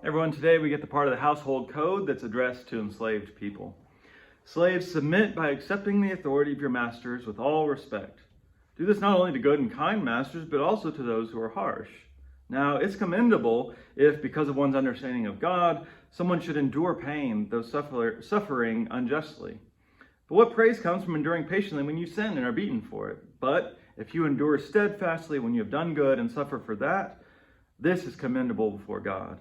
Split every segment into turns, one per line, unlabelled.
Everyone, today we get the part of the household code that's addressed to enslaved people. Slaves, submit by accepting the authority of your masters with all respect. Do this not only to good and kind masters, but also to those who are harsh. Now, it's commendable if, because of one's understanding of God, someone should endure pain, though suffering unjustly. But what praise comes from enduring patiently when you sin and are beaten for it? But if you endure steadfastly when you have done good and suffer for that, this is commendable before God.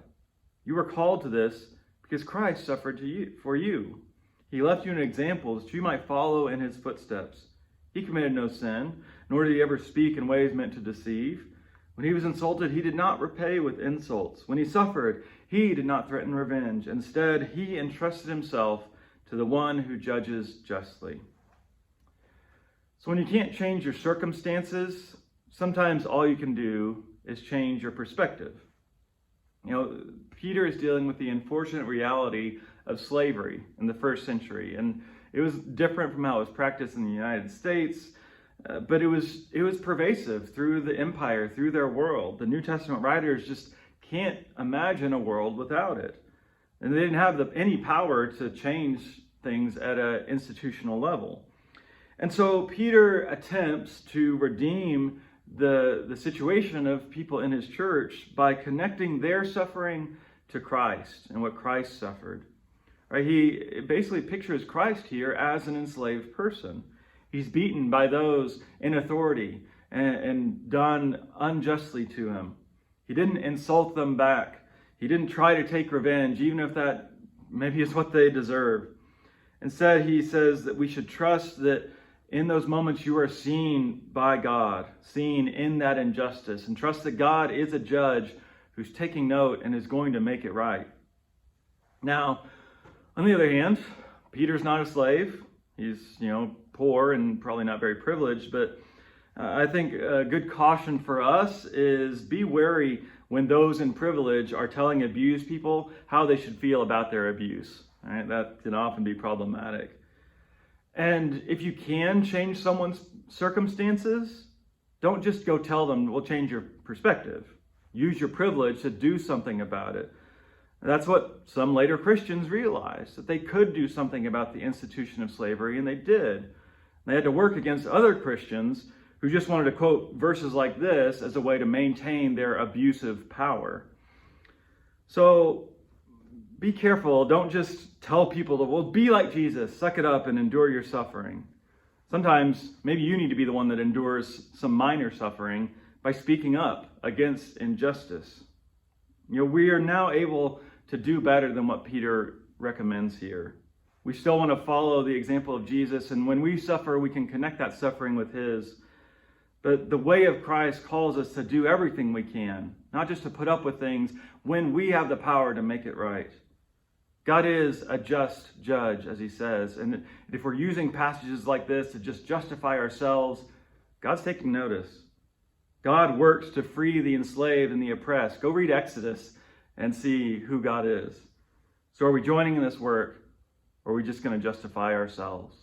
You were called to this because Christ suffered for you. He left you an example that you might follow in his footsteps. He committed no sin, nor did he ever speak in ways meant to deceive. When he was insulted, he did not repay with insults. When he suffered, he did not threaten revenge. Instead, he entrusted himself to the one who judges justly. So when you can't change your circumstances, sometimes all you can do is change your perspective. Peter is dealing with the unfortunate reality of slavery in the first century, and it was different from how it was practiced in the United States, but it was pervasive through the empire, through their world. The New Testament writers just can't imagine a world without it, and they didn't have any power to change things at an institutional level. And so Peter attempts to redeem the situation of people in his church by connecting their suffering to Christ and what Christ suffered. Right? He basically pictures Christ here as an enslaved person. He's beaten by those in authority and done unjustly to him. He didn't insult them back. He didn't try to take revenge, even if that maybe is what they deserve. Instead, he says that we should trust that in those moments you are seen by God, seen in that injustice, and trust that God is a judge who's taking note and is going to make it right. Now, on the other hand, Peter's not a slave. He's, poor and probably not very privileged, but I think a good caution for us is be wary when those in privilege are telling abused people how they should feel about their abuse. Right? That can often be problematic. And if you can change someone's circumstances, don't just go tell them, we'll change your perspective. Use your privilege to do something about it. That's what some later Christians realized, that they could do something about the institution of slavery, and they did. They had to work against other Christians who just wanted to quote verses like this as a way to maintain their abusive power. So be careful. Don't just tell people to, well, be like Jesus, suck it up and endure your suffering. Sometimes maybe you need to be the one that endures some minor suffering by speaking up against injustice. We are now able to do better than what Peter recommends here. We still want to follow the example of Jesus, and when we suffer, we can connect that suffering with his. But the way of Christ calls us to do everything we can, not just to put up with things when we have the power to make it right. God is a just judge, as he says, and if we're using passages like this to just justify ourselves, God's taking notice. God works to free the enslaved and the oppressed. Go read Exodus and see who God is. So are we joining in this work, or are we just going to justify ourselves?